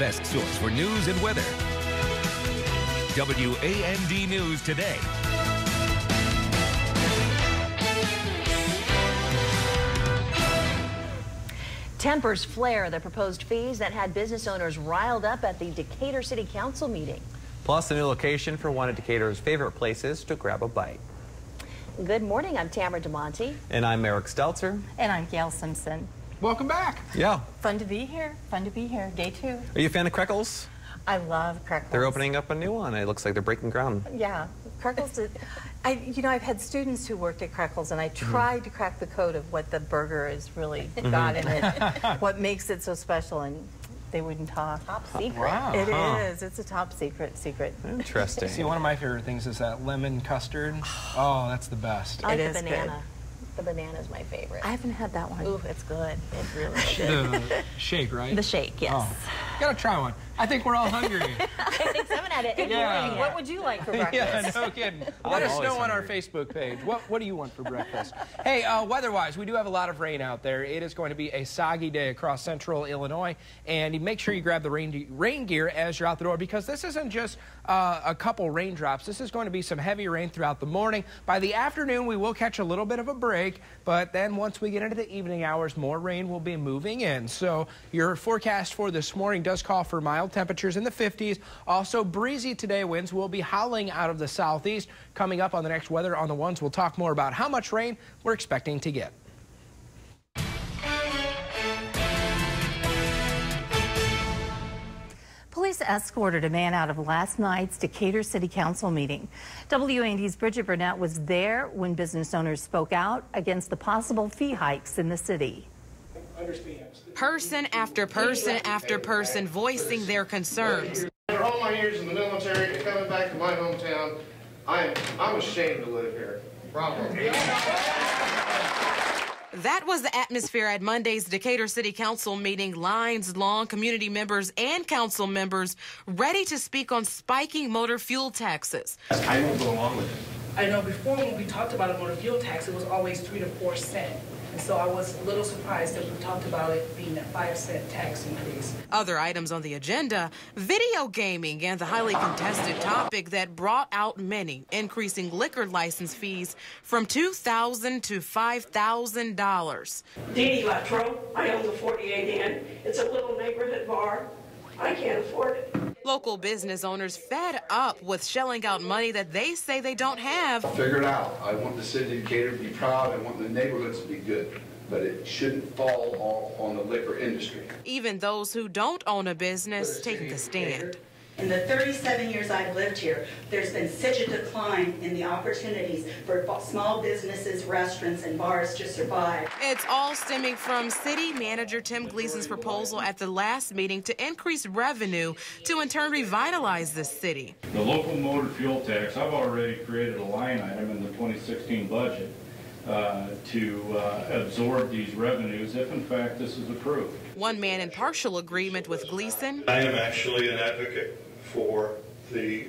best source for news and weather. WAND News Today. Tempers flare the proposed fees that had business owners riled up at the Decatur City Council meeting. Plus, a new location for one of Decatur's favorite places to grab a bite. Good morning, I'm Tamara DeMonte. And I'm Eric Stelzer. And I'm Gayle Simpson. Welcome back. Yeah. Fun to be here. Fun to be here. Day 2. Are you a fan of Crackles? I love Crackles. They're opening up a new one. It looks like they're breaking ground. Yeah. Crackles, I've had students who worked at Crackles, and I tried to crack the code of what the burger is really got in it, what makes it so special, and they wouldn't talk. Top secret. Wow. It is. It's a top secret. Interesting. See, one of my favorite things is that lemon custard. Oh, that's the best. I like It the is banana. good. The banana is my favorite. I haven't had that one. Ooh, it's good. It's really good. The shake, right? The shake, yes. Oh, gotta try one. I think we're all hungry. I think someone had it. Yeah. What would you like for breakfast? Yeah, no kidding. Let I'm us know always on our hungry. Facebook page. What do you want for breakfast? Hey, weather-wise, we do have a lot of rain out there. It is going to be a soggy day across central Illinois, and you make sure you grab the rain gear as you're out the door, because this isn't just a couple raindrops. This is going to be some heavy rain throughout the morning. By the afternoon, we will catch a little bit of a break, but then once we get into the evening hours, more rain will be moving in. So your forecast for this morning does call for mild temperatures in the 50s. Also breezy today. Winds will be howling out of the southeast. Coming up on the next Weather on the Ones, we'll talk more about how much rain we're expecting to get. Police escorted a man out of last night's Decatur City Council meeting. WAND's Bridget Burnett was there when business owners spoke out against the possible fee hikes in the city. Person after person after person voicing their concerns. After all my years in the military and coming back to my hometown, I'm ashamed to live here. Bravo. That was the atmosphere at Monday's Decatur City Council meeting. Lines long, community members and council members ready to speak on spiking motor fuel taxes. I won't go along with it. I know before when we talked about a motor fuel tax, it was always 3 to 4 cents. And so I was a little surprised that we talked about it being a 5-cent tax increase. Other items on the agenda, video gaming and the highly contested topic that brought out many, increasing liquor license fees from $2,000 to $5,000. Dee Electro, I own the 48 Inn. It's a little neighborhood bar. I can't afford it. Local business owners fed up with shelling out money that they say they don't have. Figure it out. I want the city of Decatur to be proud. I want the neighborhoods to be good. But it shouldn't fall all on the liquor industry. Even those who don't own a business taking a stand. In the 37 years I've lived here, there's been such a decline in the opportunities for small businesses, restaurants, and bars to survive. It's all stemming from City Manager Tim Gleason's proposal at the last meeting to increase revenue to in turn revitalize the city. The local motor fuel tax, I've already created a line item in the 2016 budget to absorb these revenues if in fact this is approved. One man in partial agreement with Gleason. I am actually an advocate for the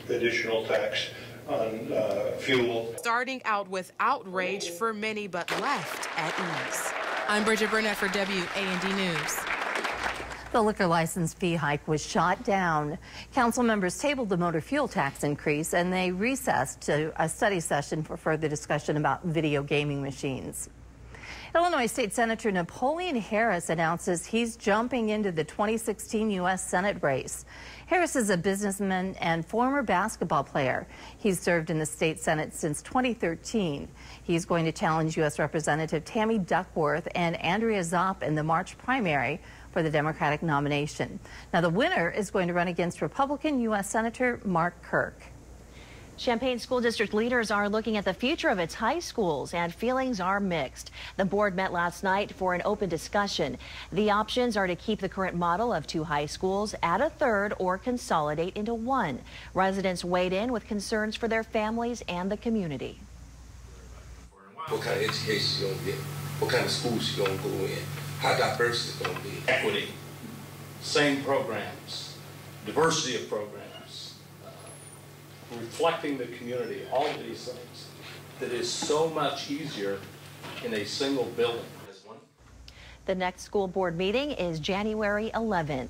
additional tax on fuel. Starting out with outrage for many, but left at ease. I'm Bridget Burnett for WAND News. The liquor license fee hike was shot down. Council members tabled the motor fuel tax increase, and they recessed to a study session for further discussion about video gaming machines. Illinois State Senator Napoleon Harris announces he's jumping into the 2016 U.S. Senate race. Harris is a businessman and former basketball player. He's served in the state Senate since 2013. He's going to challenge U.S. Representative Tammy Duckworth and Andrea Zopp in the March primary for the Democratic nomination. Now, the winner is going to run against Republican U.S. Senator Mark Kirk. Champaign School District leaders are looking at the future of its high schools, and feelings are mixed. The board met last night for an open discussion. The options are to keep the current model of 2 high schools, add a third, or consolidate into 1. Residents weighed in with concerns for their families and the community. What kind of education you're going to get? What kind of schools you're going to go in? How diverse is it going to be? Equity, same programs, diversity of programs. Reflecting the community, all of these things, that is so much easier in a single building. The next school board meeting is January 11th.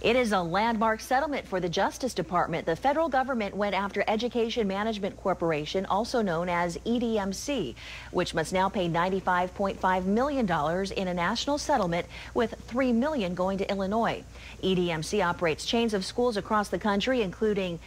It is a landmark settlement for the Justice Department. The federal government went after Education Management Corporation, also known as EDMC, which must now pay $95.5 million in a national settlement, with $3 million going to Illinois. EDMC operates chains of schools across the country, including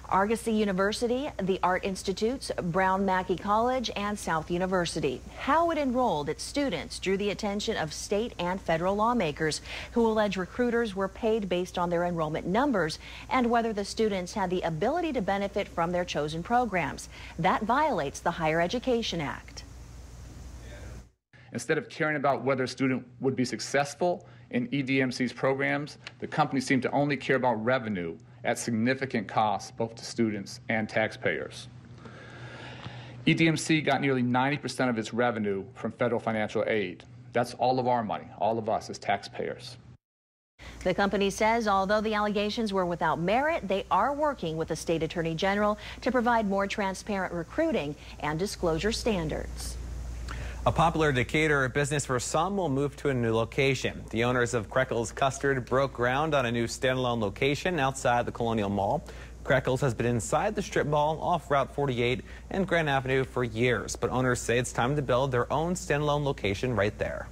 Argosy University, the Art Institutes, Brown Mackie College, and South University. How it enrolled its students drew the attention of state and federal lawmakers, who allege recruiters were paid based on their enrollment numbers and whether the students had the ability to benefit from their chosen programs. That violates the Higher Education Act. Instead of caring about whether a student would be successful in EDMC's programs, the company seemed to only care about revenue at significant cost both to students and taxpayers. EDMC got nearly 90% of its revenue from federal financial aid. That's all of our money, all of us as taxpayers. The company says although the allegations were without merit, they are working with the state attorney general to provide more transparent recruiting and disclosure standards. A popular Decatur business for some will move to a new location. The owners of Krekel's Custard broke ground on a new standalone location outside the Colonial Mall. Krekel's has been inside the strip mall off Route 48 and Grand Avenue for years, but owners say it's time to build their own standalone location right there.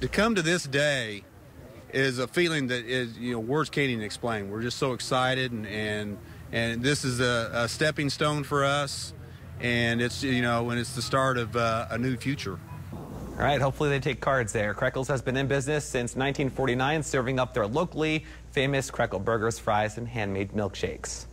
To come to this day is a feeling that is, words can't even explain. We're just so excited, and this is a stepping stone for us. And it's, when it's the start of a new future. All right, hopefully they take cards there. Krekel's has been in business since 1949, serving up their locally famous Krekel burgers, fries, and handmade milkshakes.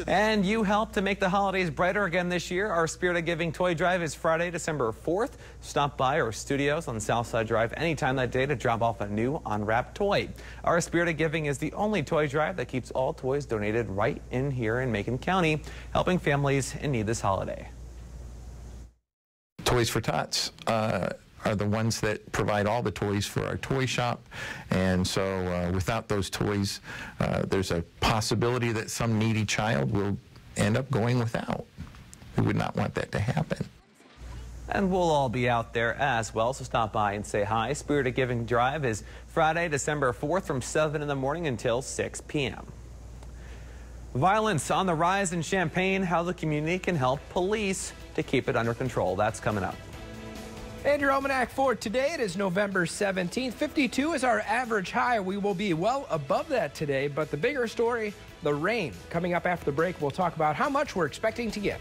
And you helped to make the holidays brighter again this year. Our Spirit of Giving Toy Drive is Friday, December 4th. Stop by our studios on Southside Drive anytime that day to drop off a new unwrapped toy. Our Spirit of Giving is the only toy drive that keeps all toys donated right in here in Macon County, helping families in need this holiday. Toys for Tots are the ones that provide all the toys for our toy shop, and so without those toys, there's a possibility that some needy child will end up going without. We would not want that to happen. And we'll all be out there as well, so stop by and say hi. Spirit of Giving Drive is Friday, December 4th from 7 in the morning until 6 p.m. Violence on the rise in Champaign, how the community can help police to keep it under control. That's coming up. And your almanac for today, it is November 17th. 52 is our average high. We will be well above that today, but the bigger story, the rain. Coming up after the break, we'll talk about how much we're expecting to get.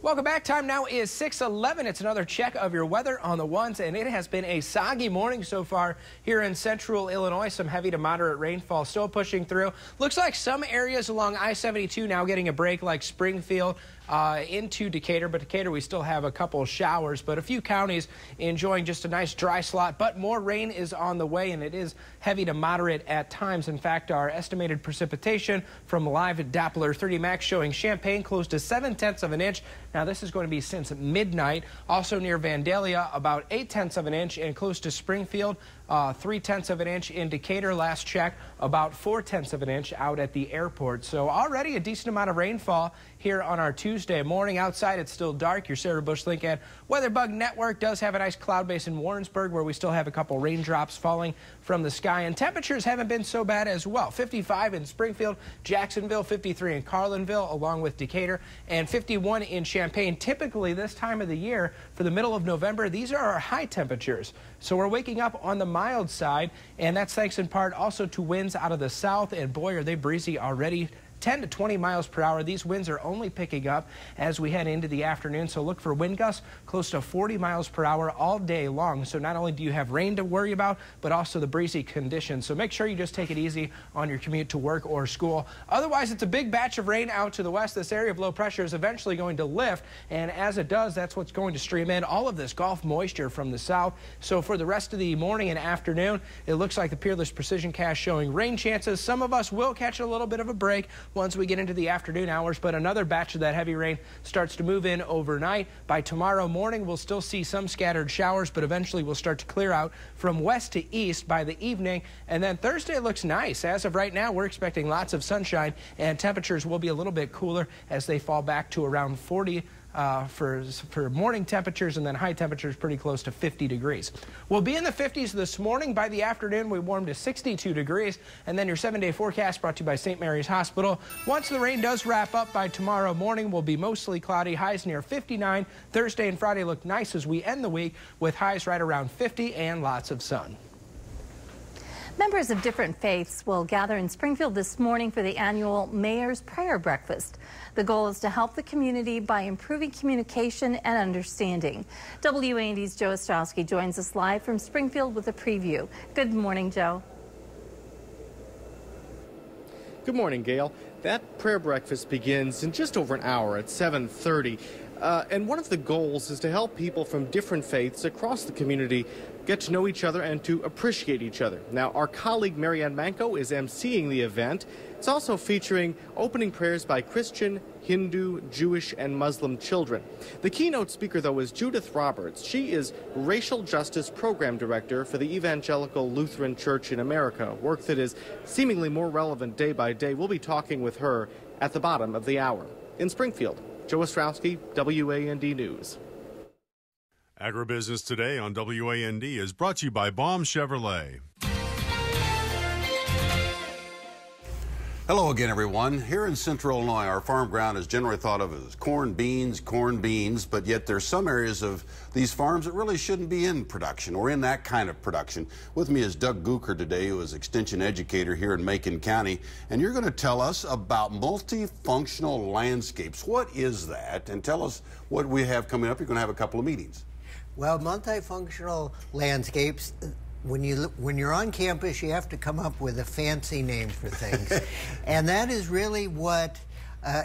Welcome back. Time now is 6:11. It's another check of your weather on the ones, and it has been a soggy morning so far here in central Illinois. Some heavy to moderate rainfall still pushing through. Looks like some areas along I-72 now getting a break, like Springfield into Decatur, but Decatur we still have a couple of showers, but a few counties enjoying just a nice dry slot, but more rain is on the way, and it is heavy to moderate at times. In fact, our estimated precipitation from live Doppler 30 Max showing Champaign close to 7/10 of an inch. Now this is going to be since midnight. Also near Vandalia about 8/10 of an inch, and close to Springfield 3/10 of an inch. In Decatur last check about 4/10 of an inch out at the airport. So already a decent amount of rainfall here on our Tuesday morning. Outside it's still dark. Your Sarah Bush Link and Weatherbug Network does have a nice cloud base in Warrensburg where we still have a couple raindrops falling from the sky, and temperatures haven't been so bad as well. 55 in Springfield, Jacksonville, 53 in Carlinville along with Decatur, and 51 in Champaign. Typically this time of the year for the middle of November, these are our high temperatures. So we're waking up on the mild side, and that's thanks in part also to winds out of the south, and boy are they breezy already. 10 to 20 miles per hour. These winds are only picking up as we head into the afternoon, so look for wind gusts close to 40 miles per hour all day long. So not only do you have rain to worry about, but also the breezy conditions. So make sure you just take it easy on your commute to work or school. Otherwise, it's a big batch of rain out to the west. This area of low pressure is eventually going to lift, and as it does, that's what's going to stream in all of this Gulf moisture from the south. So for the rest of the morning and afternoon, it looks like the Peerless Precision Cast showing rain chances. Some of us will catch a little bit of a break once we get into the afternoon hours, but another batch of that heavy rain starts to move in overnight. By tomorrow morning, we'll still see some scattered showers, but eventually we'll start to clear out from west to east by the evening. And then Thursday looks nice. As of right now, we're expecting lots of sunshine, and temperatures will be a little bit cooler as they fall back to around 40 for morning temperatures, and then high temperatures pretty close to 50 degrees. We'll be in the 50s this morning. By the afternoon, we warm to 62 degrees. And then your 7-day forecast brought to you by St. Mary's Hospital. Once the rain does wrap up by tomorrow morning, we'll be mostly cloudy, highs near 59. Thursday and Friday look nice as we end the week with highs right around 50 and lots of sun. Members of different faiths will gather in Springfield this morning for the annual Mayor's Prayer Breakfast. The goal is to help the community by improving communication and understanding. WAND's Joe Ostrowski joins us live from Springfield with a preview. Good morning, Joe. Good morning, Gayle. That prayer breakfast begins in just over an hour at 7:30. And one of the goals is to help people from different faiths across the community get to know each other and to appreciate each other. Now, our colleague Marianne Manco is emceeing the event. It's also featuring opening prayers by Christian, Hindu, Jewish, and Muslim children. The keynote speaker, though, is Judith Roberts. She is Racial Justice Program Director for the Evangelical Lutheran Church in America, work that is seemingly more relevant day by day. We'll be talking with her at the bottom of the hour. In Springfield, Joe Ostrowski, WAND News. Agribusiness Today on WAND is brought to you by Baum Chevrolet. Hello again, everyone. Here in Central Illinois, our farm ground is generally thought of as corn, beans, but yet there's some areas of these farms that really shouldn't be in production or in that kind of production. With me is Doug Gooker today, who is extension educator here in Macon County, and you're going to tell us about multifunctional landscapes. What is that? And tell us what we have coming up. You're going to have a couple of meetings. Well, multifunctional landscapes, when you're on campus, you have to come up with a fancy name for things. And that is really what,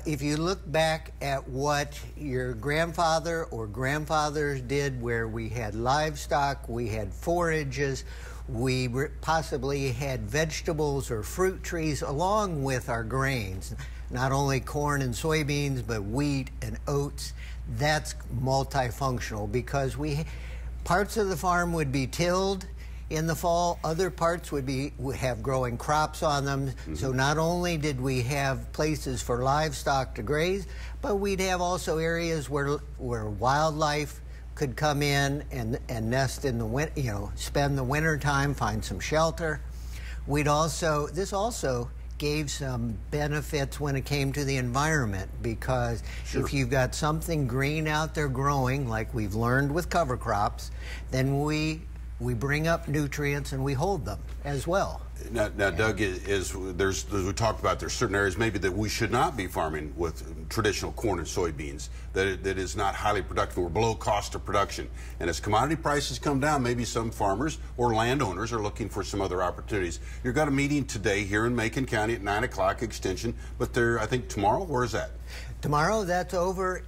if you look back at what your grandfather or grandfathers did, where we had livestock, we had forages, we possibly had vegetables or fruit trees along with our grains, not only corn and soybeans, but wheat and oats. That's multifunctional because parts of the farm would be tilled in the fall, other parts would have growing crops on them. Mm-hmm. So not only did we have places for livestock to graze, but we'd have also areas where wildlife could come in and nest in the winter, spend the winter time, find some shelter. This also gave some benefits when it came to the environment, because if you've got something green out there growing, like we've learned with cover crops, then we bring up nutrients and we hold them as well. Now Doug, as we talked about, there's certain areas maybe that we should not be farming with traditional corn and soybeans, that is not highly productive or below cost of production. And as commodity prices come down, maybe some farmers or landowners are looking for some other opportunities. You've got a meeting today here in Macon County at 9 o'clock extension, but I think tomorrow, where is that? Tomorrow, that's over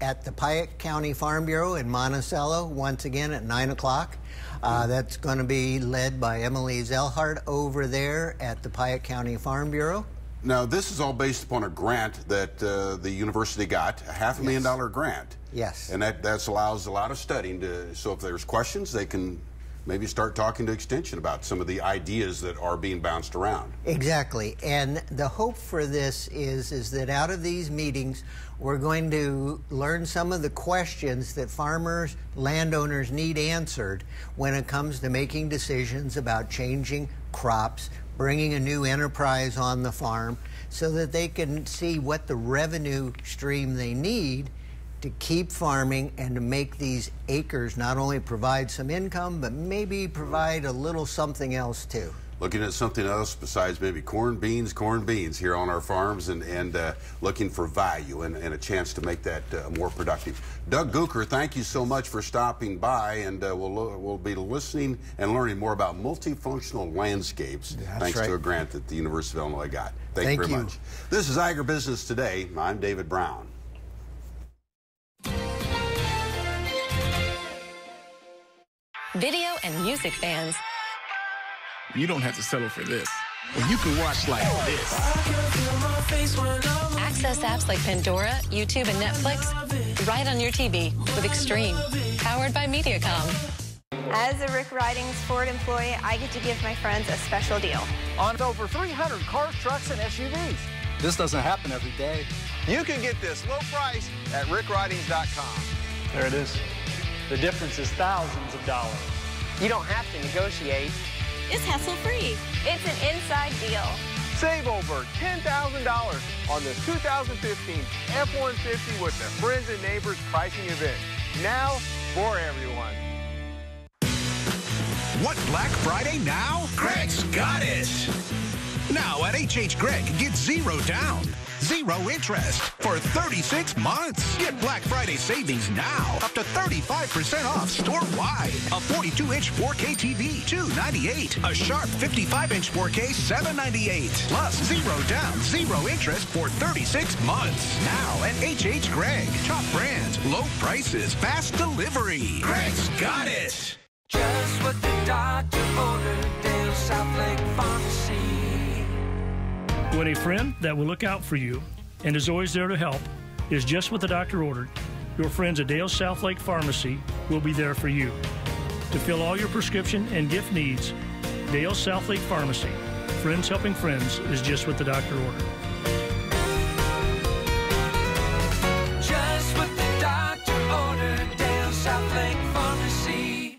at the Piatt County Farm Bureau in Monticello, once again at 9 o'clock. That's going to be led by Emily Zellhardt over there at the Piatt County Farm Bureau. Now, this is all based upon a grant that the university got, a $500,000 grant. Yes. And that allows a lot of studying so if there's questions, they can maybe start talking to Extension about some of the ideas that are being bounced around. Exactly. And the hope for this is that out of these meetings, we're going to learn some of the questions that farmers, landowners need answered when it comes to making decisions about changing crops, bringing a new enterprise on the farm, so that they can see what the revenue stream they need to keep farming and to make these acres not only provide some income, but maybe provide a little something else too. Looking at something else besides maybe corn, beans here on our farms, and looking for value and a chance to make that more productive. Doug Gooker, thank you so much for stopping by, and we'll be listening and learning more about multifunctional landscapes. That's thanks right. to a grant that the University of Illinois got. Thank you very much. This is Agribusiness Today. I'm David Brown. Video and music fans, you don't have to settle for this. You can watch like this. access apps like Pandora, YouTube, and Netflix right on your TV with Extreme, powered by Mediacom. As a Rick Ridings Ford employee, I get to give my friends a special deal. On over 300 cars, trucks, and SUVs. This doesn't happen every day. You can get this low price at rickridings.com. There it is. The difference is thousands of dollars. You don't have to negotiate. It's hassle-free. It's an inside deal. Save over $10,000 on the 2015 F-150 with the Friends and Neighbors pricing event. Now for everyone. Want Black Friday now? Greg's got it. Now at H.H. Gregg, get 0 down, 0 interest for 36 months. Get Black Friday savings now, up to 35% off store-wide. A 42-inch 4K TV, $298. A sharp 55-inch 4K, $798. Plus 0 down, 0 interest for 36 months. Now at H.H. Gregg. Top brands, low prices, fast delivery. Greg's got it. Just what the doctor ordered, Dale Southlake Pharmacy. When a friend that will look out for you and is always there to help is just what the doctor ordered, your friends at Dale Southlake Pharmacy will be there for you. To fill all your prescription and gift needs, Dale Southlake Pharmacy. Friends helping friends is just what the doctor ordered. Just what the doctor ordered, Dale Southlake Pharmacy.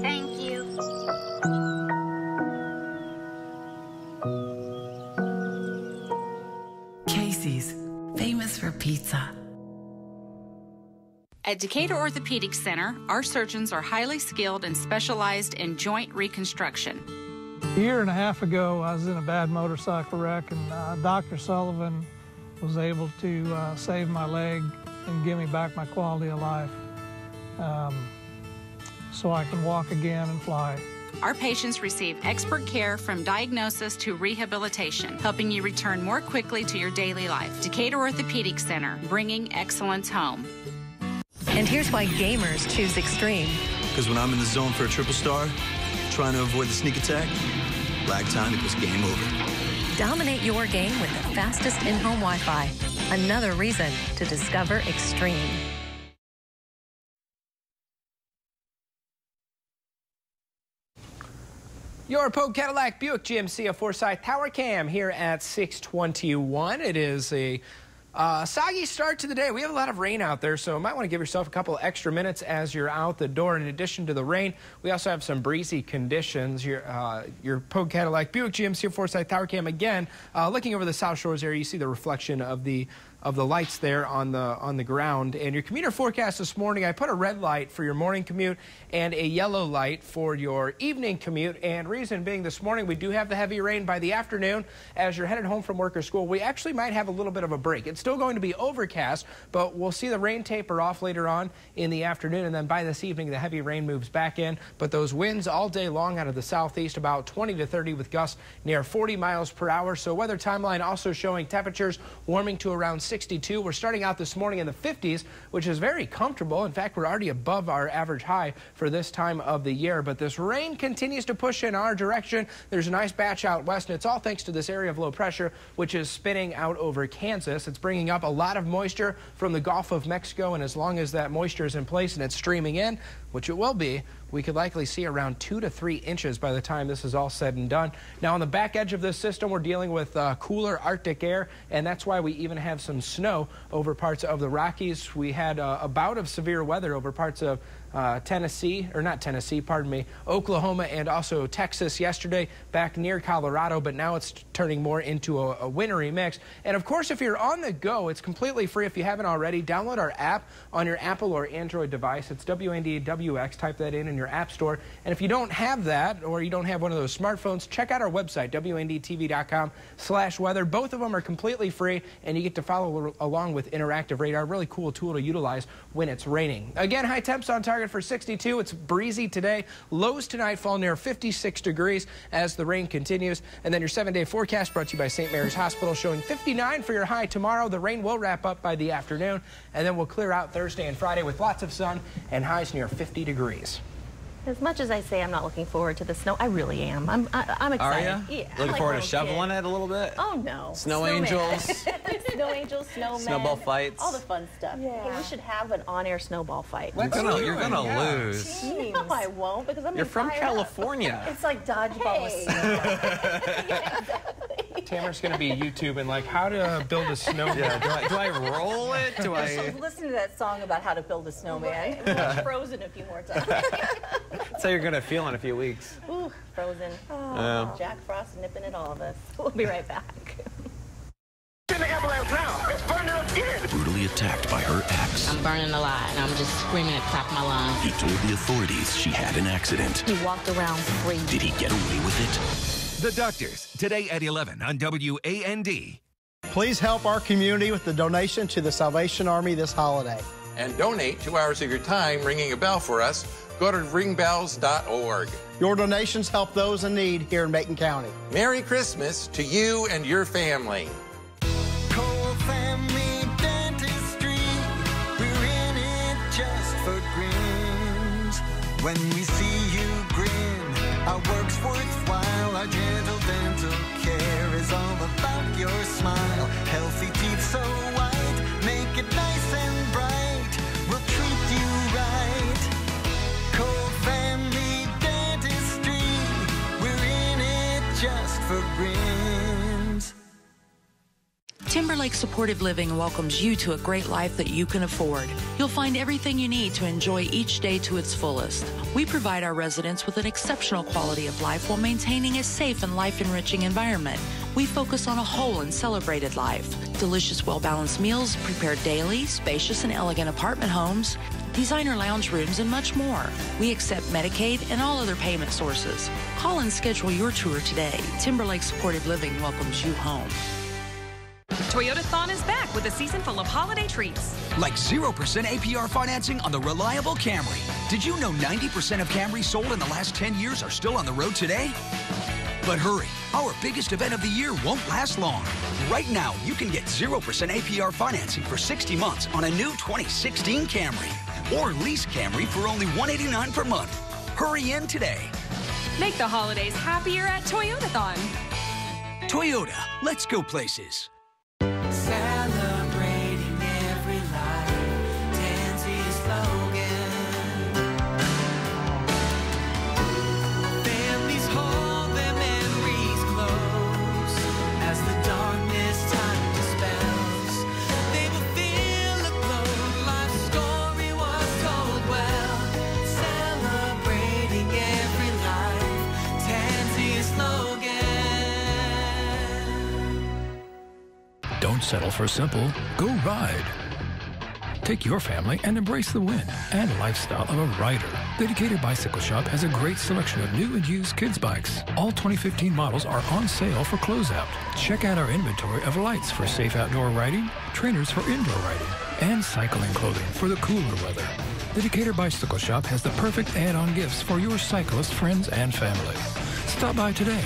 Thank you. Casey's, famous for pizza. At Decatur Orthopedic Center, our surgeons are highly skilled and specialized in joint reconstruction. A year and a half ago, I was in a bad motorcycle wreck, and Dr. Sullivan was able to save my leg and give me back my quality of life so I can walk again and fly. Our patients receive expert care from diagnosis to rehabilitation, helping you return more quickly to your daily life. Decatur Orthopedic Center, bringing excellence home. And here's why gamers choose Extreme. Because when I'm in the zone for a triple star, trying to avoid the sneak attack, lag time equals game over. Dominate your game with the fastest in-home Wi-Fi. Another reason to discover Extreme. Your Poe Cadillac Buick GMC of Forsyth Tower Cam here at 6:21. It is a soggy start to the day. We have a lot of rain out there, so you might want to give yourself a couple extra minutes as you're out the door. In addition to the rain, we also have some breezy conditions. Your Poe Cadillac Buick GMC of Forsyth Tower Cam again, looking over the South Shores area, you see the reflection of the lights there on the ground. And your commuter forecast this morning, I put a red light for your morning commute and a yellow light for your evening commute. And reason being, this morning we do have the heavy rain. By the afternoon, as you're headed home from work or school, we actually might have a little bit of a break. It's still going to be overcast, but we'll see the rain taper off later on in the afternoon. And then by this evening, the heavy rain moves back in. But those winds all day long out of the southeast, about 20 to 30 with gusts near 40 miles per hour. So weather timeline also showing temperatures warming to around 62. We're starting out this morning in the 50s, which is very comfortable. In fact, we're already above our average high for this time of the year. But this rain continues to push in our direction. There's a nice batch out west, and it's all thanks to this area of low pressure, which is spinning out over Kansas. It's bringing up a lot of moisture from the Gulf of Mexico, and as long as that moisture is in place and it's streaming in, which it will be, we could likely see around 2 to 3 inches by the time this is all said and done. Now, on the back edge of this system, we're dealing with cooler Arctic air, and that's why we even have some snow over parts of the Rockies. We had a bout of severe weather over parts of Oklahoma and also Texas yesterday, back near Colorado, but now it's turning more into a wintry mix. And of course, if you're on the go, it's completely free. If you haven't already, download our app on your Apple or Android device. It's WNDWX. Type that in your app store. And if you don't have that, or you don't have one of those smartphones, check out our website, WNDTV.com/weather. Both of them are completely free, and you get to follow along with interactive radar. Really cool tool to utilize when it's raining. Again, high temps on target for 62. It's breezy today. Lows tonight fall near 56 degrees as the rain continues. And then your 7-day forecast brought to you by St. Mary's Hospital, showing 59 for your high tomorrow. The rain will wrap up by the afternoon, and then we'll clear out Thursday and Friday with lots of sun and highs near 50 degrees. As much as I say I'm not looking forward to the snow, I really am. I'm excited. Are you? Yeah. Looking forward to shoveling it a little bit? Oh, no. Snow angels? Snow angels, snowmen. Snowball fights? All the fun stuff. Yeah. Hey, we should have an on-air snowball fight. You're gonna lose. No, I won't, because I'm You're from California. It's like dodgeball with snow. Tamara's going to be YouTubing, like, how to build a snowman. Yeah. Do I roll it? Do I... Listen to that song about how to build a snowman. Watch Frozen a few more times. That's how you're going to feel in a few weeks. Ooh, Frozen. Oh. Jack Frost nipping at all of us. We'll be right back. Brutally attacked by her ex. I'm burning alive, and I'm just screaming at the top of my lungs. He told the authorities she had an accident. He walked around free. Did he get away with it? The Doctors, today at 11 on WAND. Please help our community with the donation to the Salvation Army this holiday. And donate 2 hours of your time ringing a bell for us. Go to ringbells.org. Your donations help those in need here in Macon County. Merry Christmas to you and your family. Family Dentistry, we're in it just for grins. When we see you grin, our work's worthwhile. Our gentle dental care is all about your smile. Healthy teeth so white, make it nice and bright. We'll treat you right. Cole Family Dentistry, we're in it just for grins. Timberlake Supportive Living welcomes you to a great life that you can afford. You'll find everything you need to enjoy each day to its fullest. We provide our residents with an exceptional quality of life while maintaining a safe and life-enriching environment. We focus on a whole and celebrated life. Delicious, well-balanced meals prepared daily, spacious and elegant apartment homes, designer lounge rooms, and much more. We accept Medicaid and all other payment sources. Call and schedule your tour today. Timberlake Supportive Living welcomes you home. Toyotathon is back with a season full of holiday treats. Like 0% APR financing on the reliable Camry. Did you know 90% of Camrys sold in the last 10 years are still on the road today? But hurry, our biggest event of the year won't last long. Right now, you can get 0% APR financing for 60 months on a new 2016 Camry. Or lease Camry for only $189 per month. Hurry in today. Make the holidays happier at Toyotathon. Toyota, let's go places. Celebrating every life, Tansy's slogan. Families hold their memories close as the darkness time dispels. They will feel a glow, life's story was told well. Celebrating every life, Tansy's slogan. Don't settle for simple. Go ride. Take your family and embrace the win and lifestyle of a rider. Dedicated Bicycle Shop has a great selection of new and used kids' bikes. All 2015 models are on sale for closeout. Check out our inventory of lights for safe outdoor riding, trainers for indoor riding, and cycling clothing for the cooler weather. Dedicated Bicycle Shop has the perfect add-on gifts for your cyclist friends and family. Stop by today.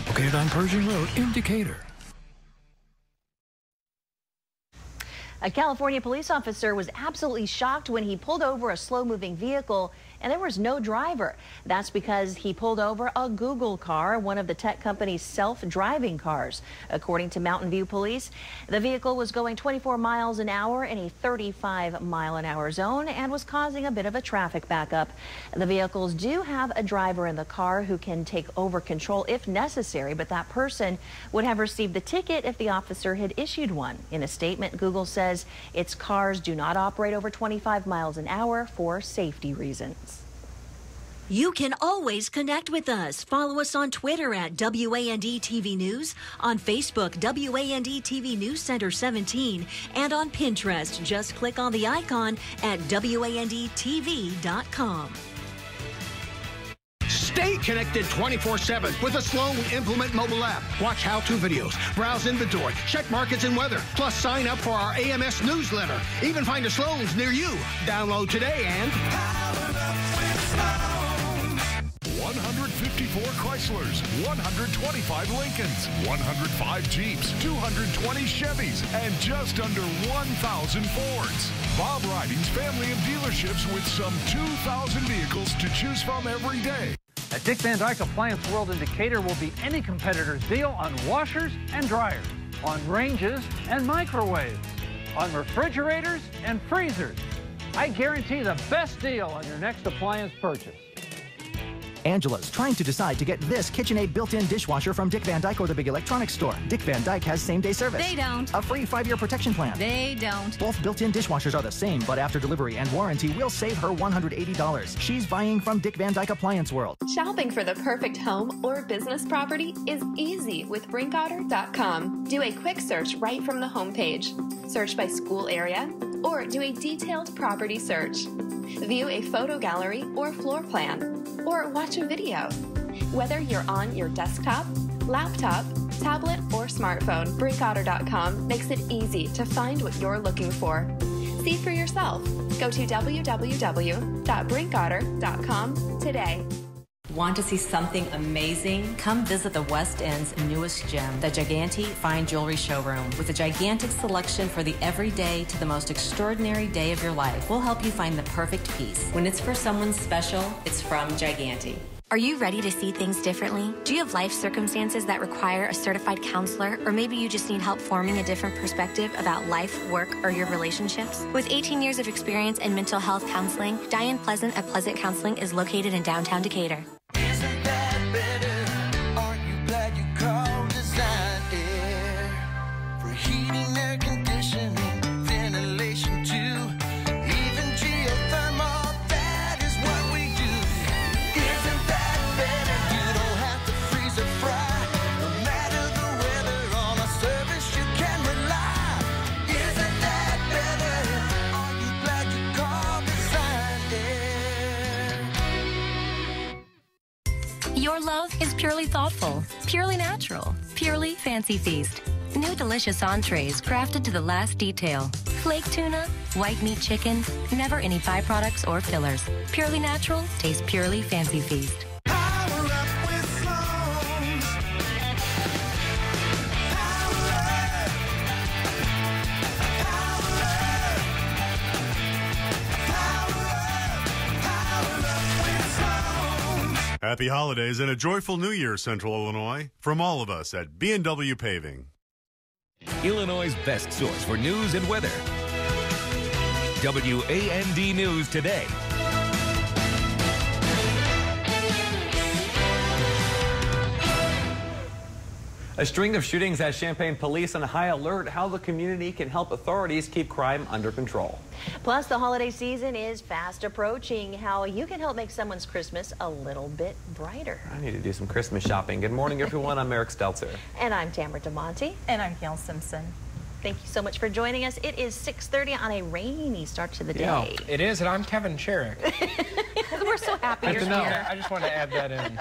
Located on Pershing Road in Decatur. A California police officer was absolutely shocked when he pulled over a slow-moving vehicle and there was no driver. That's because he pulled over a Google car, one of the tech company's self-driving cars. According to Mountain View Police, the vehicle was going 24 miles an hour in a 35-mile-an-hour zone and was causing a bit of a traffic backup. The vehicles do have a driver in the car who can take over control if necessary, but that person would have received the ticket if the officer had issued one. In a statement, Google says its cars do not operate over 25 miles an hour for safety reasons. You can always connect with us. Follow us on Twitter at WAND TV News, on Facebook, WAND TV News Center 17, and on Pinterest. Just click on the icon at WANDTV.com. Stay connected 24/7 with the Sloan Implement mobile app. Watch how-to videos, browse inventory, check markets and weather, plus sign up for our AMS newsletter. Even find a Sloan's near you. Download today and... 152 84 Chryslers, 125 Lincolns, 105 Jeeps, 220 Chevys, and just under 1,000 Fords. Bob Riding's family of dealerships with some 2,000 vehicles to choose from every day. At Dick Van Dyke Appliance World in Decatur will be any competitor's deal on washers and dryers, on ranges and microwaves, on refrigerators and freezers. I guarantee the best deal on your next appliance purchase. Angela's trying to decide to get this KitchenAid built-in dishwasher from Dick Van Dyke or the big electronics store. Dick Van Dyke has same-day service. They don't. A free 5-year protection plan. They don't. Both built-in dishwashers are the same, but after delivery and warranty, we'll save her $180. She's buying from Dick Van Dyke Appliance World. Shopping for the perfect home or business property is easy with BrinkOtter.com. Do a quick search right from the homepage. Search by school area or do a detailed property search. View a photo gallery or floor plan. Or watch a video. Whether you're on your desktop, laptop, tablet, or smartphone, BrinkOtter.com makes it easy to find what you're looking for. See for yourself. Go to www.BrinkOtter.com today. Want to see something amazing? Come visit the West End's newest gem, the Giganti Fine Jewelry Showroom. With a gigantic selection for the everyday to the most extraordinary day of your life, we'll help you find the perfect piece. When it's for someone special, it's from Giganti. Are you ready to see things differently? Do you have life circumstances that require a certified counselor, or maybe you just need help forming a different perspective about life, work, or your relationships? With 18 years of experience in mental health counseling, Diane Pleasant at Pleasant Counseling is located in downtown Decatur. Isn't that better? Aren't you glad you called Design Air? For heating, air conditioning, ventilation too, even geothermal, that is what we do. Isn't that better? You don't have to freeze or fry. No matter the weather, on a service you can rely. Isn't that better? Are you glad you called Design Air? Your love is purely thoughtful, purely natural, purely Fancy Feast. New delicious entrees crafted to the last detail. Flake tuna, white meat chicken, never any byproducts or fillers. Purely natural, tastes purely Fancy Feast. Happy holidays and a joyful New Year, Central Illinois, from all of us at B&W Paving. Illinois' best source for news and weather. WAND News Today. A string of shootings has Champaign police on high alert. How the community can help authorities keep crime under control. Plus, the holiday season is fast approaching. How you can help make someone's Christmas a little bit brighter. I need to do some Christmas shopping. Good morning, everyone. I'm Eric Stelzer. And I'm Tamara DeMonte. And I'm Gayle Simpson. Thank you so much for joining us. It is 6:30 on a rainy start to the day. Yeah, it is, and I'm Kevin Sherrick. We're so happy you're here. I just want to add that in.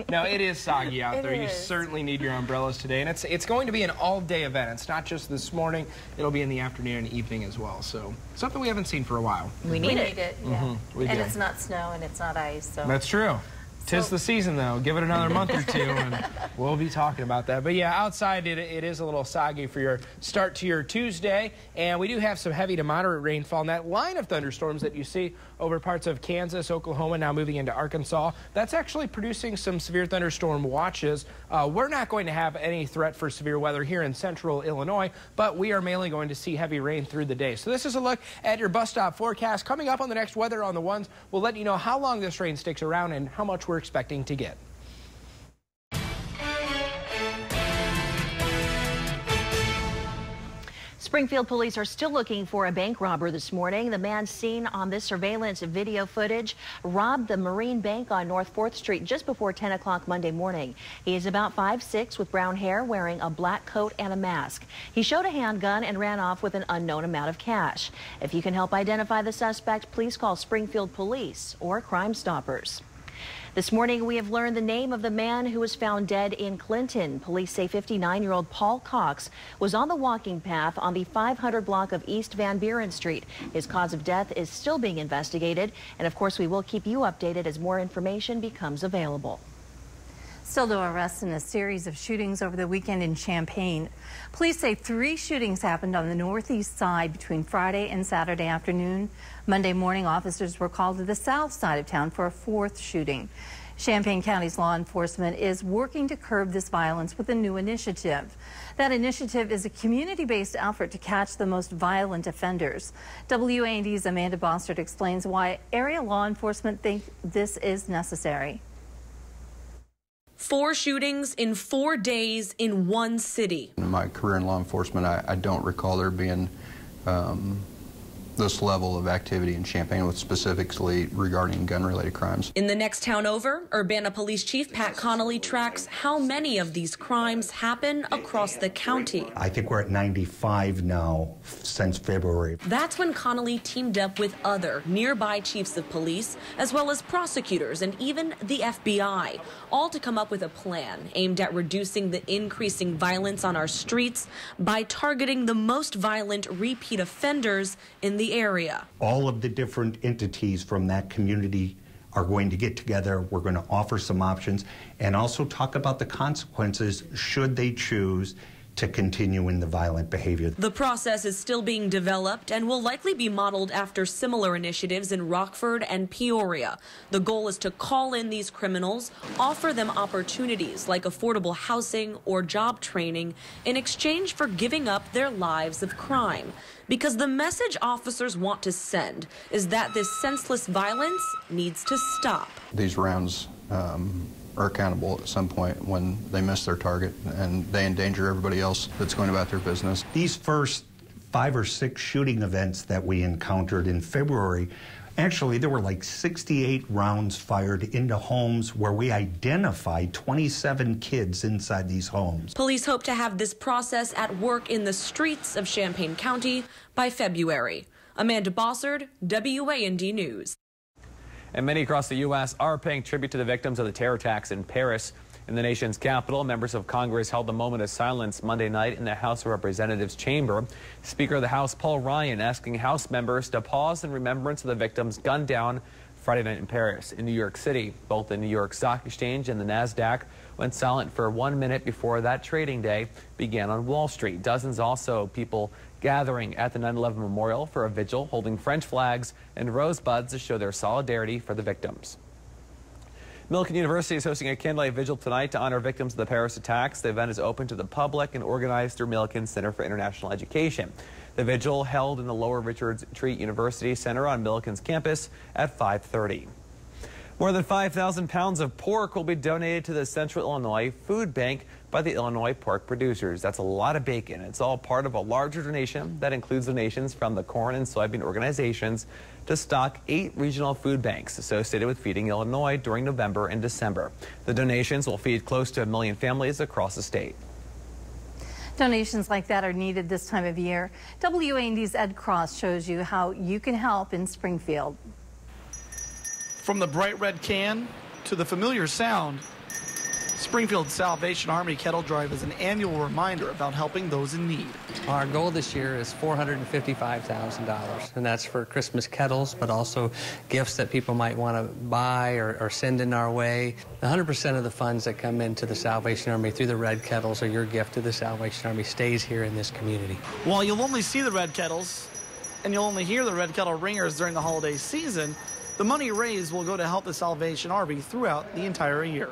No, it is soggy out there. You certainly need your umbrellas today, and it's going to be an all-day event. It's not just this morning. It'll be in the afternoon and evening as well. So something we haven't seen for a while. We need it. Yeah. We and do. It's not snow and it's not ice. So that's true. Tis the season, though. Give it another month or two, and we'll be talking about that. But, yeah, outside it is a little soggy for your start to your Tuesday, and we do have some heavy to moderate rainfall. And that line of thunderstorms that you see over parts of Kansas, Oklahoma, now moving into Arkansas, that's actually producing some severe thunderstorm watches. We're not going to have any threat for severe weather here in central Illinois, but we are mainly going to see heavy rain through the day. So this is a look at your bus stop forecast. Coming up on the next Weather on the Ones, we'll let you know how long this rain sticks around and how much we're expecting to get. Springfield police are still looking for a bank robber this morning. The man seen on this surveillance video footage robbed the Marine Bank on North 4th Street just before 10 o'clock Monday morning. He is about 5'6" with brown hair, wearing a black coat and a mask. He showed a handgun and ran off with an unknown amount of cash. If you can help identify the suspect, please call Springfield Police or Crime Stoppers. This morning, we have learned the name of the man who was found dead in Clinton. Police say 59-year-old Paul Cox was on the walking path on the 500 block of East Van Buren Street. His cause of death is still being investigated. And of course, we will keep you updated as more information becomes available. Still no arrests in a series of shootings over the weekend in Champaign. Police say 3 shootings happened on the northeast side between Friday and Saturday afternoon. Monday morning, officers were called to the south side of town for a 4th shooting. Champaign County's law enforcement is working to curb this violence with a new initiative. That initiative is a community-based effort to catch the most violent offenders. WAND's Amanda Bossert explains why area law enforcement think this is necessary. 4 shootings in 4 days in one city. In my career in law enforcement, I don't recall there being this level of activity in Champaign, with specifically regarding gun-related crimes. In the next town over, Urbana Police Chief Pat Connolly tracks how many of these crimes happen across the county. I think we're at 95 now since February. That's when Connolly teamed up with other nearby chiefs of police, as well as prosecutors and even the FBI, all to come up with a plan aimed at reducing the increasing violence on our streets by targeting the most violent repeat offenders in the area. All of the different entities from that community are going to get together. We're going to offer some options and also talk about the consequences should they choose to continue in the violent behavior. The process is still being developed and will likely be modeled after similar initiatives in Rockford and Peoria. The goal is to call in these criminals, offer them opportunities like affordable housing or job training in exchange for giving up their lives of crime. Because the message officers want to send is that this senseless violence needs to stop. These rounds are accountable at some point when they miss their target and they endanger everybody else that's going about their business. These first 5 or 6 shooting events that we encountered in February, actually there were like 68 rounds fired into homes where we identified 27 kids inside these homes. Police hope to have this process at work in the streets of Champaign County by February. Amanda Bossert, WAND News. And many across the U.S. are paying tribute to the victims of the terror attacks in Paris. In the nation's capital, members of Congress held a moment of silence Monday night in the House of Representatives chamber. Speaker of the House, Paul Ryan, asking House members to pause in remembrance of the victims gunned down Friday night in Paris. In New York City, both the New York Stock Exchange and the NASDAQ went silent for 1 minute before that trading day began on Wall Street. Dozens also people gathering at the 9/11 memorial for a vigil, holding French flags and rosebuds to show their solidarity for the victims. Millikan University is hosting a candlelight vigil tonight to honor victims of the Paris attacks. The event is open to the public and organized through Millikan Center for International Education. The vigil held in the Lower Richards Treat University Center on Millikan's campus at 5:30. More than 5,000 pounds of pork will be donated to the Central Illinois Food Bank by the Illinois pork producers. That's a lot of bacon. It's all part of a larger donation that includes donations from the corn and soybean organizations to stock 8 regional food banks associated with Feeding Illinois during November and December. The donations will feed close to 1 million families across the state. Donations like that are needed this time of year. WAND's Ed Cross shows you how you can help in Springfield. From the bright red can to the familiar sound, Springfield Salvation Army Kettle Drive is an annual reminder about helping those in need. Our goal this year is $455,000, and that's for Christmas kettles, but also gifts that people might want to buy or send in our way. 100% of the funds that come into the Salvation Army through the red kettles or your gift to the Salvation Army stays here in this community. While you'll only see the red kettles and you'll only hear the red kettle ringers during the holiday season, the money raised will go to help the Salvation Army throughout the entire year.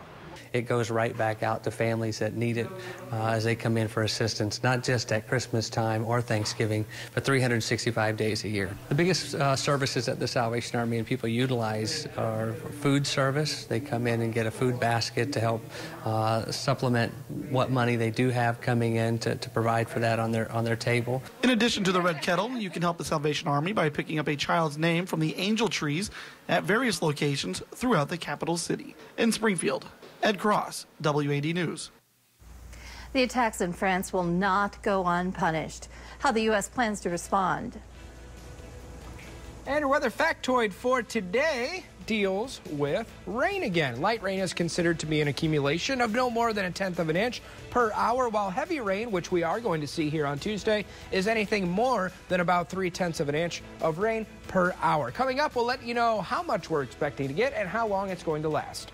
It goes right back out to families that need it as they come in for assistance, not just at Christmas time or Thanksgiving, but 365 days a year. The biggest services that the Salvation Army and people utilize are food service. They come in and get a food basket to help supplement what money they do have coming in to provide for that on their table. In addition to the red kettle, you can help the Salvation Army by picking up a child's name from the angel trees at various locations throughout the capital city. In Springfield, Ed Cross, WAD News. The attacks in France will not go unpunished. How the U.S. plans to respond. And a weather factoid for today deals with rain again. Light rain is considered to be an accumulation of no more than 1/10 of an inch per hour, while heavy rain, which we are going to see here on Tuesday, is anything more than about 3/10 of an inch of rain per hour. Coming up, we'll let you know how much we're expecting to get and how long it's going to last.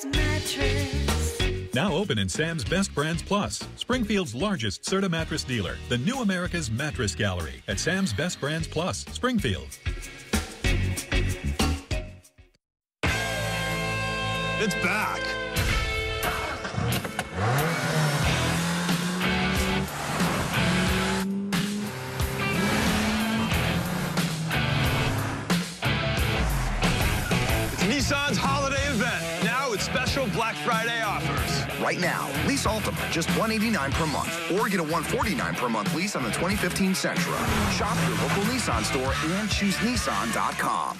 America's mattress. Now open in Sam's Best Brands Plus, Springfield's largest Serta mattress dealer. The new America's Mattress Gallery at Sam's Best Brands Plus, Springfield. It's back. It's Nissan's holiday event. Now with special Black Friday offers. Right now, lease Altima just $189 per month, or get a $149 per month lease on the 2015 Sentra. Shop your local Nissan store and choose Nissan.com.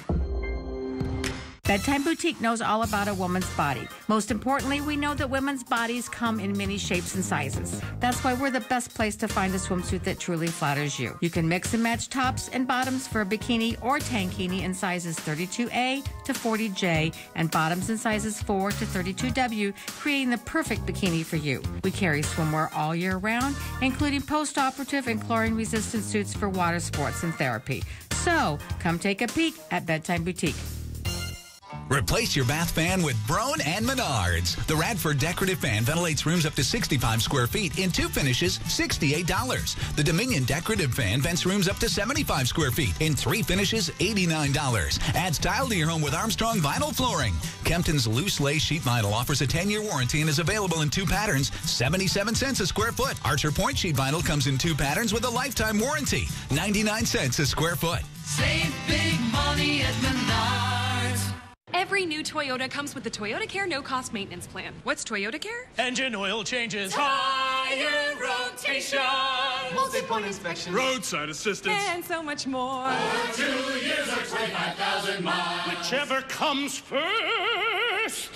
Bedtime Boutique knows all about a woman's body. Most importantly, we know that women's bodies come in many shapes and sizes. That's why we're the best place to find a swimsuit that truly flatters you. You can mix and match tops and bottoms for a bikini or tankini in sizes 32A to 40J and bottoms in sizes 4 to 32W, creating the perfect bikini for you. We carry swimwear all year round, including post-operative and chlorine-resistant suits for water sports and therapy. So, come take a peek at Bedtime Boutique. Replace your bath fan with Broan and Menards. The Radford decorative fan ventilates rooms up to 65 square feet in 2 finishes, $68. The Dominion decorative fan vents rooms up to 75 square feet in 3 finishes, $89. Add style to your home with Armstrong vinyl flooring. Kempton's loose lace sheet vinyl offers a 10-year warranty and is available in 2 patterns, 77 cents a square foot. Archer Point sheet vinyl comes in 2 patterns with a lifetime warranty, 99 cents a square foot. Save big money at Menards. Every new Toyota comes with the Toyota Care no-cost maintenance plan. What's Toyota Care? Engine oil changes, Tire rotation, multi-point inspection, roadside assistance, and so much more. For 2 years or 25,000 miles. Whichever comes first.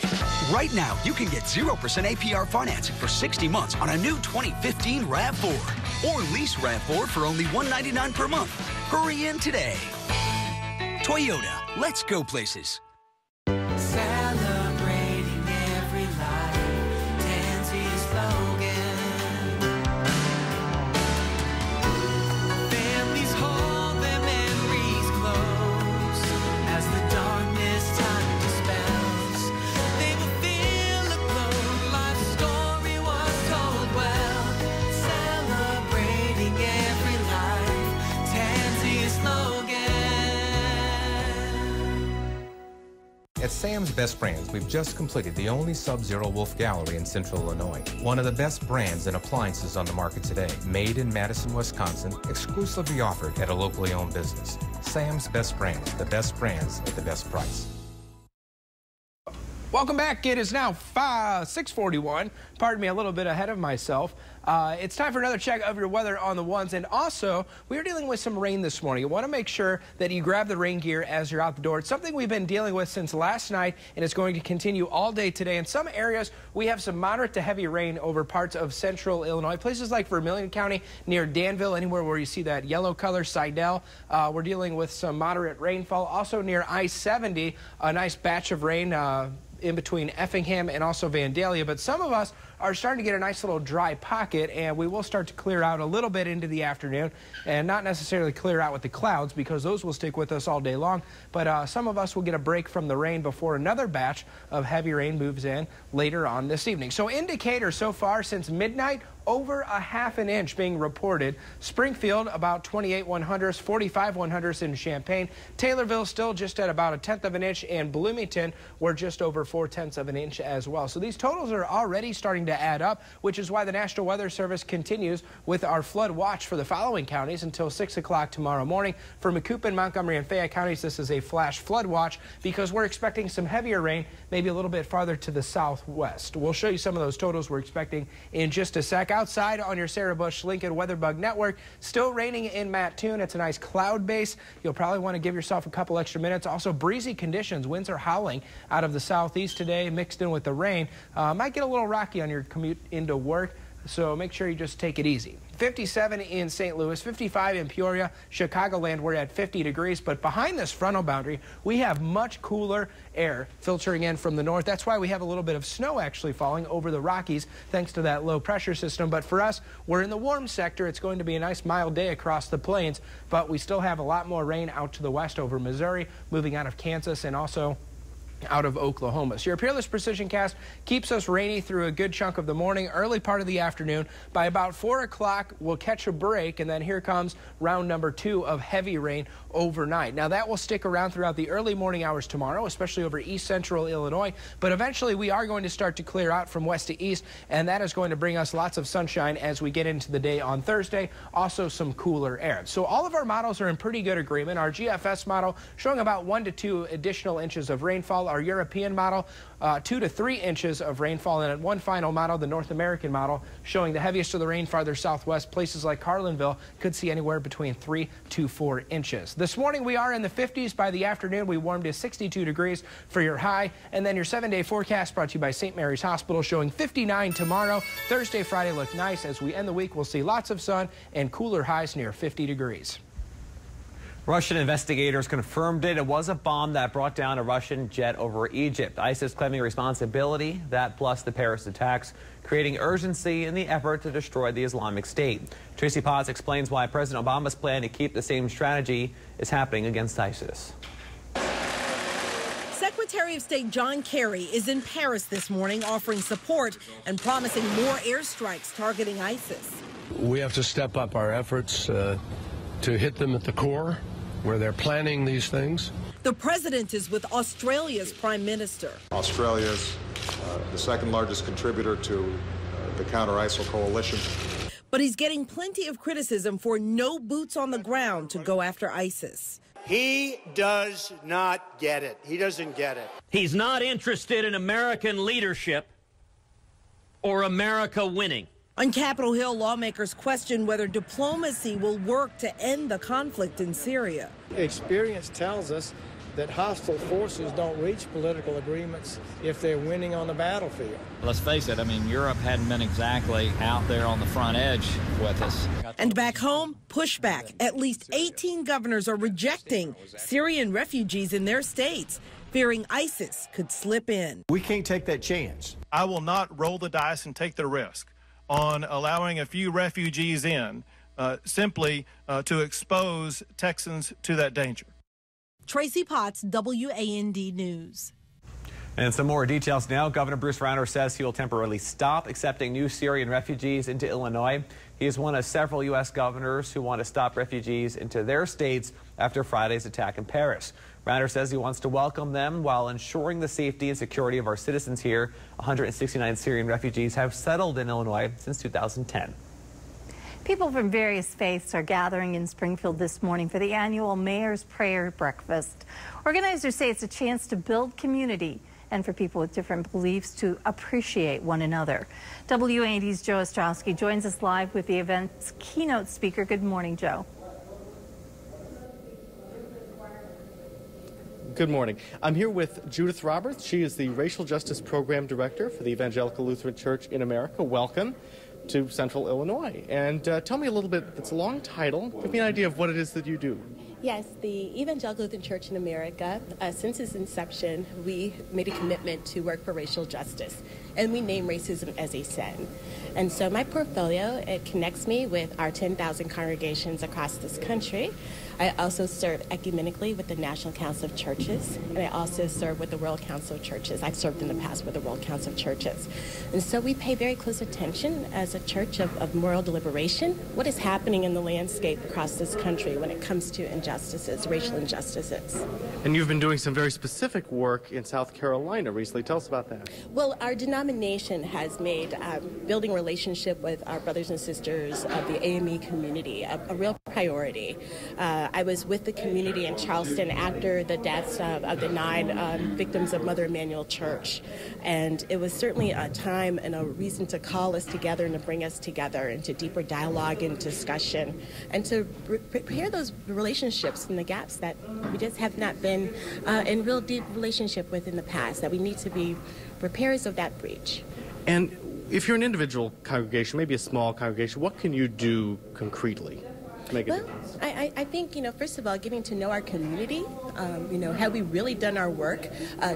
Right now, you can get 0% APR financing for 60 months on a new 2015 RAV4. Or lease RAV4 for only $199 per month. Hurry in today. Toyota, let's go places. Celebrating every life, Tansy's slogan. Families hold their memories close as the darkness time dispels. They will feel a glow, life's story was told well. Celebrating every life, Tansy's slogan. At Sam's Best Brands, we've just completed the only Sub-Zero Wolf Gallery in Central Illinois. One of the best brands and appliances on the market today. Made in Madison, Wisconsin, exclusively offered at a locally owned business. Sam's Best Brands, the best brands at the best price. Welcome back. It is now 6:41. Pardon me, a little bit ahead of myself. It's time for another check of your weather on the ones. And also, we are dealing with some rain this morning. You want to make sure that you grab the rain gear as you're out the door. It's something we've been dealing with since last night, and it's going to continue all day today. In some areas, we have some moderate to heavy rain over parts of central Illinois. Places like Vermilion County, near Danville, anywhere where you see that yellow color, Seidel. We're dealing with some moderate rainfall. Also near I-70, a nice batch of rain in between Effingham and also Vandalia, but some of us are starting to get a nice little dry pocket, and we will start to clear out a little bit into the afternoon, and not necessarily clear out with the clouds because those will stick with us all day long, but some of us will get a break from the rain before another batch of heavy rain moves in later on this evening. So indicators so far since midnight, over a ½ an inch being reported. Springfield about 28 100ths, 45 100ths in Champaign. Taylorville still just at about a 1/10 of an inch, and Bloomington we're just over 4/10 of an inch as well. So these totals are already starting to add up, which is why the National Weather Service continues with our flood watch for the following counties until 6 o'clock tomorrow morning. For Macoupin, Montgomery, and Fayette counties, this is a flash flood watch because we're expecting some heavier rain, maybe a little bit farther to the southwest. We'll show you some of those totals we're expecting in just a sec. Outside on your Sarah Bush Lincoln WeatherBug Network, still raining in Mattoon. It's a nice cloud base. You'll probably want to give yourself a couple extra minutes. Also breezy conditions. Winds are howling out of the southeast today, mixed in with the rain. Might get a little rocky on your commute into work, so make sure you just take it easy. 57 in St. Louis, 55 in Peoria, Chicagoland, we're at 50 degrees, but behind this frontal boundary, we have much cooler air filtering in from the north. That's why we have a little bit of snow actually falling over the Rockies thanks to that low pressure system. But for us, we're in the warm sector. It's going to be a nice mild day across the plains, but we still have a lot more rain out to the west over Missouri, moving out of Kansas, and also out of Oklahoma. So your Peerless Precision Cast keeps us rainy through a good chunk of the morning, early part of the afternoon. By about 4 o'clock, we'll catch a break, and then here comes round number 2 of heavy rain overnight. Now, that will stick around throughout the early morning hours tomorrow, especially over east central Illinois, but eventually we are going to start to clear out from west to east, and that is going to bring us lots of sunshine as we get into the day on Thursday, also some cooler air. So all of our models are in pretty good agreement. Our GFS model showing about 1 to 2 additional inches of rainfall. Our European model, 2 to 3 inches of rainfall. And one final model, the North American model, showing the heaviest of the rain farther southwest. Places like Carlinville could see anywhere between 3 to 4 inches. This morning we are in the 50s. By the afternoon we warmed to 62 degrees for your high. And then your 7-day forecast brought to you by St. Mary's Hospital, showing 59 tomorrow. Thursday, Friday look nice. As we end the week, we'll see lots of sun and cooler highs near 50 degrees. Russian investigators confirmed it. It was a bomb that brought down a Russian jet over Egypt. ISIS claiming responsibility, that plus the Paris attacks, creating urgency in the effort to destroy the Islamic State. Tracy Potts explains why President Obama's plan to keep the same strategy is happening against ISIS. Secretary of State John Kerry is in Paris this morning offering support and promising more airstrikes targeting ISIS. We have to step up our efforts to hit them at the core, where they're planning these things. The president is with Australia's prime minister. Australia is the second largest contributor to the counter-ISIL coalition. But he's getting plenty of criticism for no boots on the ground to go after ISIS. He does not get it. He doesn't get it. He's not interested in American leadership or America winning. On Capitol Hill, lawmakers question whether diplomacy will work to end the conflict in Syria. Experience tells us that hostile forces don't reach political agreements if they're winning on the battlefield. Let's face it, I mean, Europe hadn't been exactly out there on the front edge with us. And back home, pushback. At least 18 governors are rejecting Syrian refugees in their states, fearing ISIS could slip in. We can't take that chance. I will not roll the dice and take the risk on allowing a few refugees in simply to expose Texans to that danger. Tracy Potts, WAND News. And some more details now. Governor Bruce Rauner says he will temporarily stop accepting new Syrian refugees into Illinois. He is one of several U.S. governors who want to stop refugees into their states after Friday's attack in Paris. Rauner says he wants to welcome them while ensuring the safety and security of our citizens here. 169 Syrian refugees have settled in Illinois since 2010. People from various faiths are gathering in Springfield this morning for the annual Mayor's Prayer Breakfast. Organizers say it's a chance to build community and for people with different beliefs to appreciate one another. WAND's Joe Ostrowski joins us live with the event's keynote speaker. Good morning, Joe. Good morning. I'm here with Judith Roberts. She is the Racial Justice Program Director for the Evangelical Lutheran Church in America. Welcome to Central Illinois. And tell me a little bit, it's a long title. Give me an idea of what it is that you do. Yes, the Evangelical Lutheran Church in America, since its inception, we made a commitment to work for racial justice, and we name racism as a sin. And so my portfolio, it connects me with our 10,000 congregations across this country. I also serve ecumenically with the National Council of Churches, and I also serve with the World Council of Churches. I've served in the past with the World Council of Churches. And so we pay very close attention as a church of moral deliberation, what is happening in the landscape across this country when it comes to injustices, racial injustices. And you've been doing some very specific work in South Carolina recently. Tell us about that. Well, our denomination has made building a relationship with our brothers and sisters of the AME community a real priority. I was with the community in Charleston after the deaths of the 9 victims of Mother Emanuel Church. And it was certainly a time and a reason to call us together and to bring us together into deeper dialogue and discussion and to repair those relationships and the gaps that we just have not been in real deep relationship with in the past, that we need to be repairers of that breach. And if you're an individual congregation, maybe a small congregation, what can you do concretely to make a difference? I think, first of all, getting to know our community, have we really done our work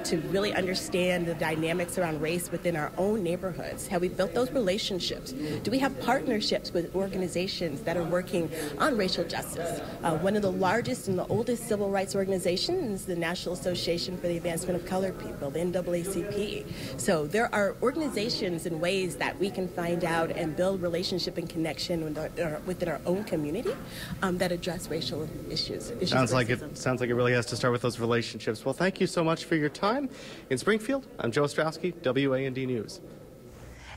to really understand the dynamics around race within our own neighborhoods? Have we built those relationships? Do we have partnerships with organizations that are working on racial justice? One of the largest and the oldest civil rights organizations is the National Association for the Advancement of Colored People, the NAACP. So there are organizations and ways that we can find out and build relationship and connection within our own community that address racial issues. Sounds like it really has to start with those relationships. Well, thank you so much for your time. In Springfield, I'm Joe Ostrowski, WAND News.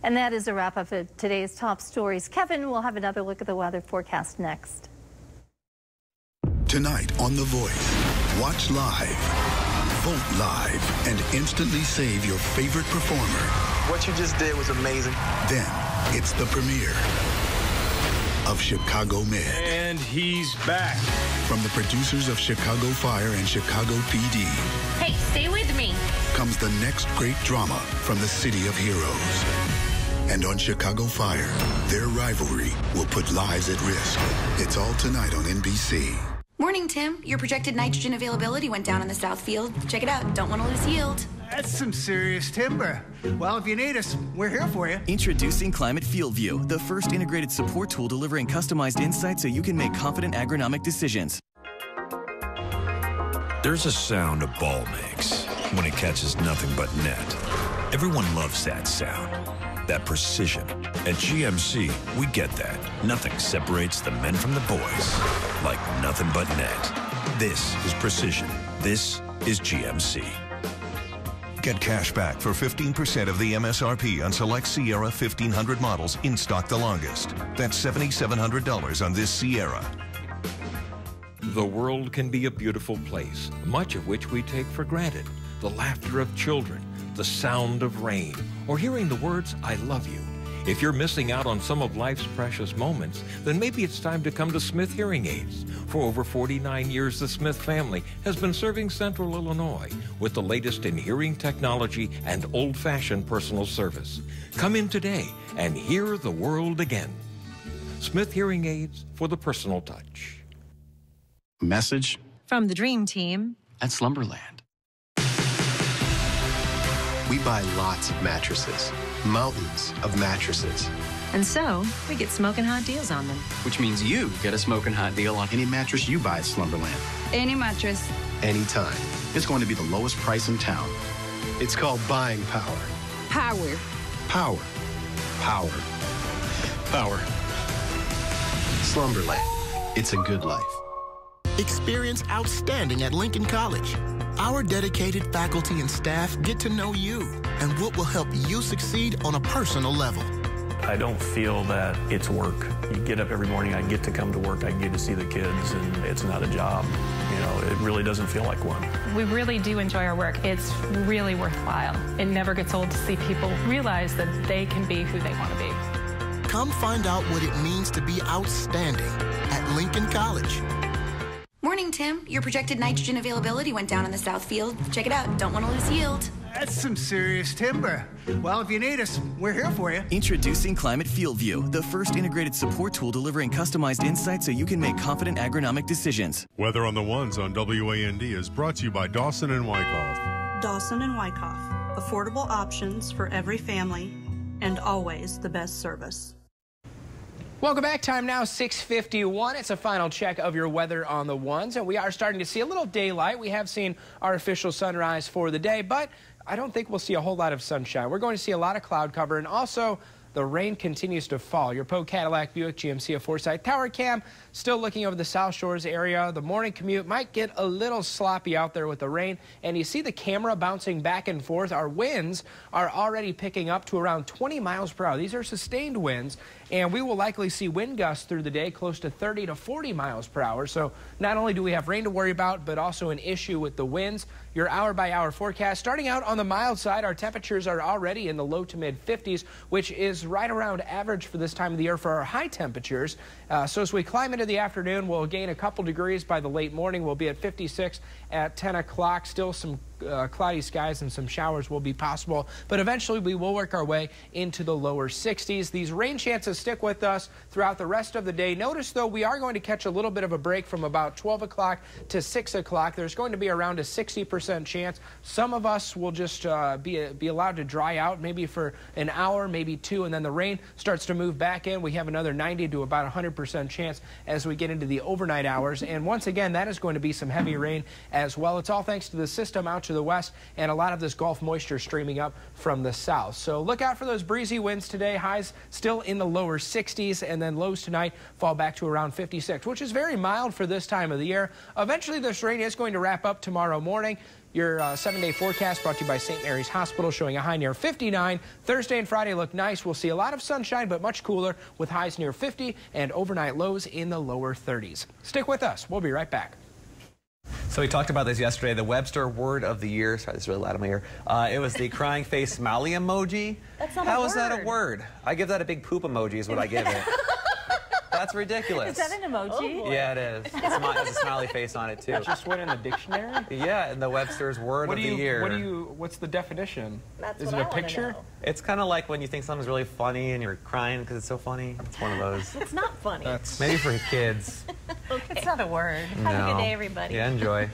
And that is a wrap-up of today's top stories. Kevin will have another look at the weather forecast next. Tonight on The Voice, watch live, vote live, and instantly save your favorite performer. What you just did was amazing. Then, it's the premiere of Chicago Med. And he's back. From the producers of Chicago Fire and Chicago PD. Hey, stay with me. Comes the next great drama from the City of Heroes. And on Chicago Fire, their rivalry will put lives at risk. It's all tonight on NBC. Morning, Tim. Your projected nitrogen availability went down in the South Field. Check it out. Don't want to lose yield. That's some serious timber. Well, if you need us, we're here for you. Introducing Climate Field View, the first integrated support tool delivering customized insights so you can make confident agronomic decisions. There's a sound a ball makes when it catches nothing but net. Everyone loves that sound, that precision. At GMC, we get that. Nothing separates the men from the boys like nothing but net. This is precision. This is GMC. Get cash back for 15% of the MSRP on select Sierra 1500 models in stock the longest. That's $7,700 on this Sierra. The world can be a beautiful place, much of which we take for granted. The laughter of children, the sound of rain, or hearing the words, I love you. If you're missing out on some of life's precious moments, then maybe it's time to come to Smith Hearing Aids. For over 49 years, the Smith family has been serving Central Illinois with the latest in hearing technology and old-fashioned personal service. Come in today and hear the world again. Smith Hearing Aids for the personal touch. Message from the Dream Team at Slumberland. We buy lots of mattresses, mountains of mattresses. And so, we get smoking hot deals on them. Which means you get a smoking hot deal on any mattress you buy at Slumberland. Any mattress. Anytime. It's going to be the lowest price in town. It's called buying power. Power. Power. Power. Power. Slumberland. It's a good life. Experience outstanding at Lincoln College. Our dedicated faculty and staff get to know you and what will help you succeed on a personal level. I don't feel that it's work. You get up every morning, I get to come to work, I get to see the kids, and it's not a job. It really doesn't feel like one. We really do enjoy our work. It's really worthwhile. It never gets old to see people realize that they can be who they want to be. Come find out what it means to be outstanding at Lincoln College. Morning, Tim. Your projected nitrogen availability went down in the South Field. Check it out. Don't want to lose yield. That's some serious timber. Well, if you need us, we're here for you. Introducing Climate Field View, the first integrated support tool delivering customized insights so you can make confident agronomic decisions. Weather on the Ones on WAND is brought to you by Dawson and Wyckoff. Dawson and Wyckoff. Affordable options for every family and always the best service. Welcome back. Time now 6:51. It's a final check of your weather on the Ones, and we are starting to see a little daylight. We have seen our official sunrise for the day, but I don't think we'll see a whole lot of sunshine. We're going to see a lot of cloud cover, and also the rain continues to fall. Your Poe Cadillac Buick GMC of Forsyth Tower Cam still looking over the South Shores area. The morning commute might get a little sloppy out there with the rain, and you see the camera bouncing back and forth. Our winds are already picking up to around 20 miles per hour. These are sustained winds, and we will likely see wind gusts through the day close to 30 to 40 miles per hour. So not only do we have rain to worry about, but also an issue with the winds. Your hour-by-hour forecast, starting out on the mild side, our temperatures are already in the low to mid-50s, which is right around average for this time of the year for our high temperatures. So as we climb into the afternoon, we'll gain a couple degrees by the late morning. We'll be at 56 at 10 o'clock. Still some cloudy skies and some showers will be possible, but eventually we will work our way into the lower 60s. These rain chances stick with us throughout the rest of the day. Notice, though, we are going to catch a little bit of a break from about 12 o'clock to 6 o'clock. There's going to be around a 60% chance. Some of us will just be allowed to dry out maybe for an hour, maybe two, and then the rain starts to move back in. We have another 90 to about 100% chance as we get into the overnight hours. And once again, that is going to be some heavy rain as well. It's all thanks to the system out to the west and a lot of this Gulf moisture streaming up from the south. So look out for those breezy winds today. Highs still in the lower 60s, and then lows tonight fall back to around 56, which is very mild for this time of the year. Eventually, this rain is going to wrap up tomorrow morning. Your 7-day forecast brought to you by St. Mary's Hospital, showing a high near 59. Thursday and Friday look nice. We'll see a lot of sunshine, but much cooler, with highs near 50 and overnight lows in the lower 30s. Stick with us. We'll be right back. So we talked about this yesterday. The Webster word of the year. Sorry, this is really loud in my ear. It was the crying face smiley emoji. That's not How a word. is that a word? I give that a big poop emoji is what I give it. That's ridiculous. Is that an emoji? Yeah, it is. It has a smiley face on it, too. It just went in the dictionary? Yeah, in the Webster's word of the year. What's the definition? Is it a picture? It's kind of like when you think something's really funny and you're crying because it's so funny. It's one of those. It's not funny. Maybe for kids. It's not a word. No. Have a good day, everybody. Yeah, enjoy.